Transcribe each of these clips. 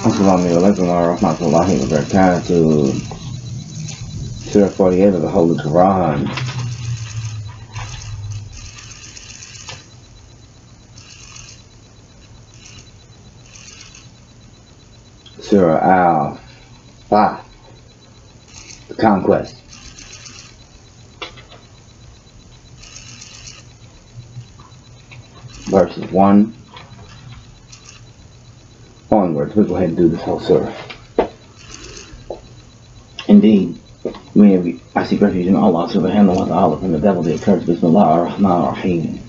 Assalamualaikum warahmatullahi wabarakatuh. Surah 48 of the Holy Quran. Surah al-Fath, the Conquest. Verses 1 onwards. We'll go ahead and do this whole surah. Indeed, I seek refuge in Allah subhanahu wa ta'ala from the devil, the accursed. Bismillah ar-Rahman ar-Rahim.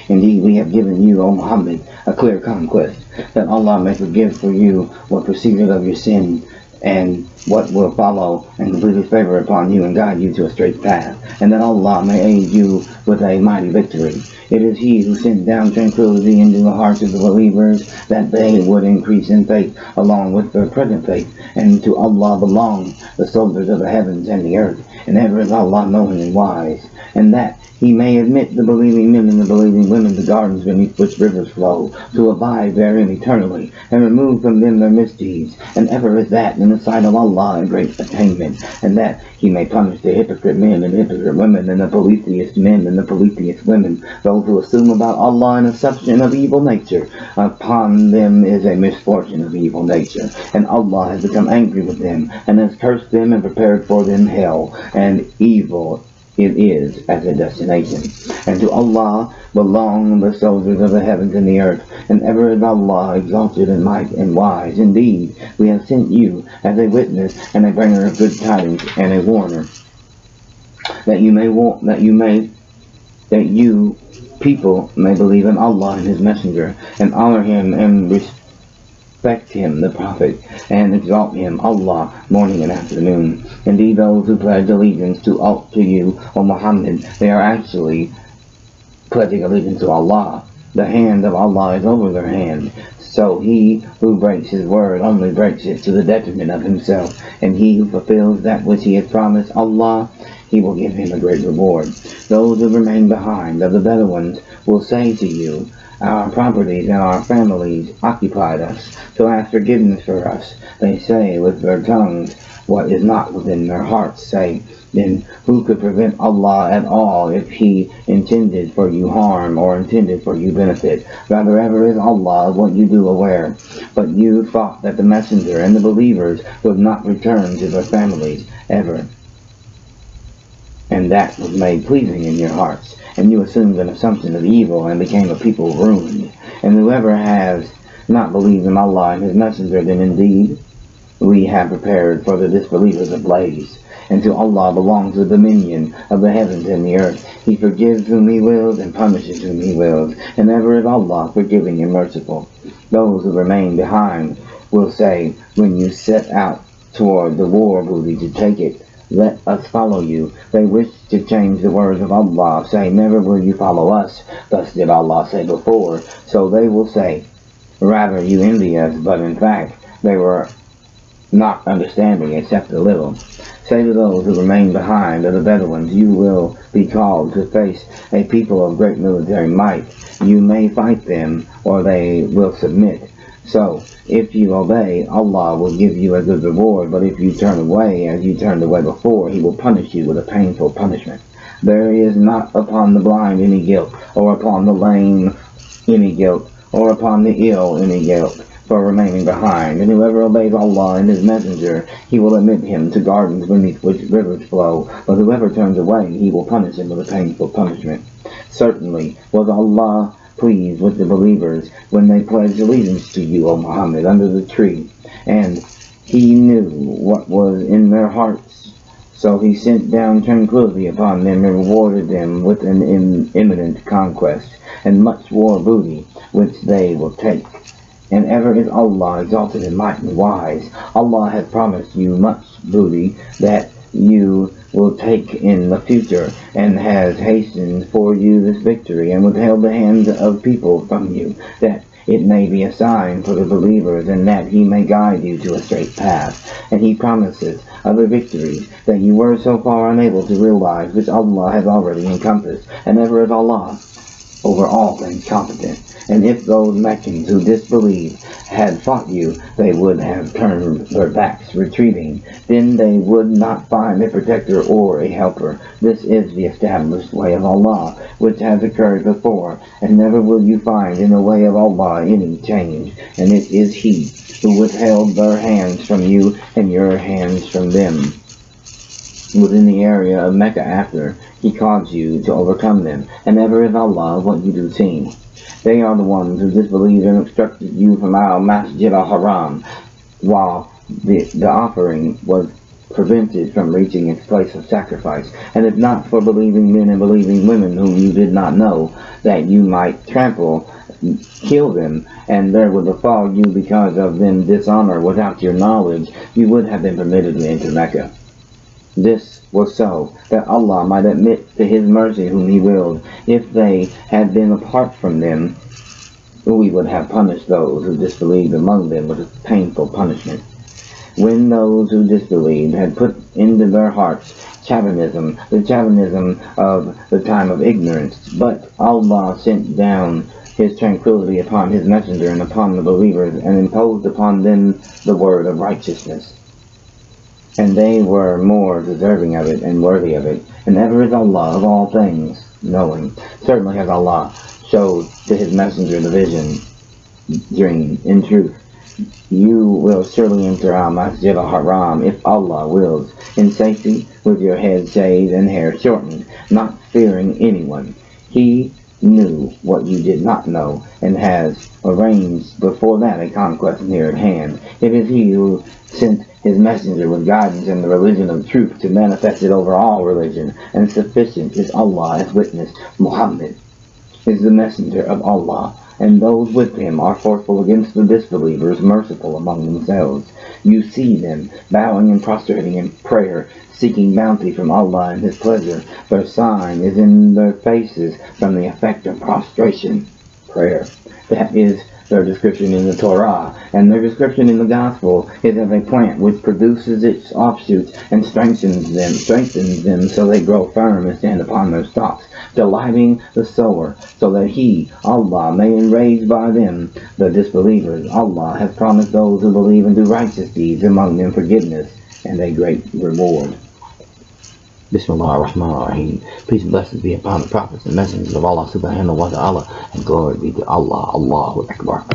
Indeed, we have given you, O Muhammad, a clear conquest, that Allah may forgive for you what proceeded of your sin and what will follow, and completely favor upon you and guide you to a straight path, and that Allah may aid you with a mighty victory. It is He who sent down tranquility into the hearts of the believers, that they would increase in faith along with their present faith, and to Allah belong the soldiers of the heavens and the earth, and ever is Allah knowing and wise, and that He may admit the believing men and the believing women to gardens beneath which rivers flow, to abide therein eternally, and remove from them their misdeeds. And ever is that in the sight of Allah a great attainment, and that He may punish the hypocrite men and hypocrite women, and the polytheist men and the polytheist women, those who assume about Allah an assumption of evil nature. Upon them is a misfortune of evil nature, and Allah has become angry with them, and has cursed them and prepared for them hell, and evil it is as a destination. And to Allah belong the soldiers of the heavens and the earth, and ever is Allah exalted in might and wise. Indeed, we have sent you as a witness and a bringer of good tidings and a warner, that you people may believe in Allah and His Messenger, and honor Him and respect Him, the Prophet, and exalt Him, Allah, morning and afternoon. Indeed, those who pledge allegiance to you, O Muhammad, they are actually pledging allegiance to Allah. The hand of Allah is over their hand. So he who breaks His word only breaks it to the detriment of himself, and he who fulfills that which he has promised Allah, He will give him a great reward. Those who remain behind of the Bedouins will say to you, our properties and our families occupied us, so ask forgiveness for us. They say with their tongues what is not within their hearts. Say, then who could prevent Allah at all if He intended for you harm or intended for you benefit? Rather, ever is Allah of what you do aware. But you thought that the Messenger and the believers would not return to their families ever, and that was made pleasing in your hearts. And you assumed an assumption of evil and became a people ruined. And whoever has not believed in Allah and His Messenger, then indeed we have prepared for the disbelievers a blaze. And to Allah belongs the dominion of the heavens and the earth. He forgives whom He wills and punishes whom He wills. And ever is Allah forgiving and merciful. Those who remain behind will say, when you set out toward the war booty to take it, let us follow you. They wish to change the words of Allah, say, never will you follow us. Thus did Allah say before. So they will say, rather you envy us, but in fact they were not understanding except a little. Say to those who remain behind of the Bedouins, you will be called to face a people of great military might. You may fight them, or they will submit. So, if you obey, Allah will give you a good reward, but if you turn away as you turned away before, He will punish you with a painful punishment. There is not upon the blind any guilt, or upon the lame any guilt, or upon the ill any guilt, for remaining behind. And whoever obeys Allah and His Messenger, He will admit him to gardens beneath which rivers flow, but whoever turns away, He will punish him with a painful punishment. Certainly was Allah pleased with the believers when they pledged allegiance to you, O Muhammad, under the tree, and He knew what was in their hearts. So He sent down tranquility upon them and rewarded them with an imminent conquest and much war booty, which they will take. And ever is Allah exalted in might and wise. Allah has promised you much booty that you will take in the future, and has hastened for you this victory, and withheld the hands of people from you, that it may be a sign for the believers, and that He may guide you to a straight path. And He promises other victories that you were so far unable to realize, which Allah has already encompassed. And ever is Allah over all things competent. And if those Meccans who disbelieved had fought you, they would have turned their backs, retreating. Then they would not find a protector or a helper. This is the established way of Allah, which has occurred before, and never will you find in the way of Allah any change. And it is He who withheld their hands from you and your hands from them within the area of Mecca after He caused you to overcome them, and ever is Allah what you do see. They are the ones who disbelieved and obstructed you from al-Masjid al-Haram, while the offering was prevented from reaching its place of sacrifice. And if not for believing men and believing women whom you did not know, that you might kill them, and there would befall you because of them dishonor without your knowledge, you would have been permitted to enter Mecca. This was so that Allah might admit to His mercy whom He willed. If they had been apart from them, we would have punished those who disbelieved among them with a painful punishment. When those who disbelieved had put into their hearts Chauvinism, the Chauvinism of the time of ignorance, but Allah sent down His tranquility upon His messenger and upon the believers, and imposed upon them the word of righteousness. And they were more deserving of it and worthy of it. And ever is Allah of all things knowing. Certainly has Allah showed to His messenger the vision, dream. In truth, you will surely enter al-Masjid al-Haram if Allah wills, in safety, with your head shaved and hair shortened, not fearing anyone. He knew what you did not know, and has arranged before that a conquest near at hand. It is He who sent His messenger with guidance and the religion of truth to manifest it over all religion, and sufficient is Allah as witness. Muhammad is the messenger of Allah, and those with him are forceful against the disbelievers, merciful among themselves. You see them bowing and prostrating in prayer, seeking bounty from Allah and His pleasure. Their sign is in their faces from the effect of prostration, prayer. That is their description in the Torah, and their description in the Gospel is of a plant which produces its offshoots and strengthens them so they grow firm and stand upon their stalks, delighting the sower, so that He, Allah, may enrage by them the disbelievers. Allah has promised those who believe and do righteous deeds among them forgiveness and a great reward. Bismillah ar-Rahman ar-Rahim. Peace and blessings be upon the prophets and messengers of Allah subhanahu wa ta'ala, and glory be to Allah. Allahu Akbar.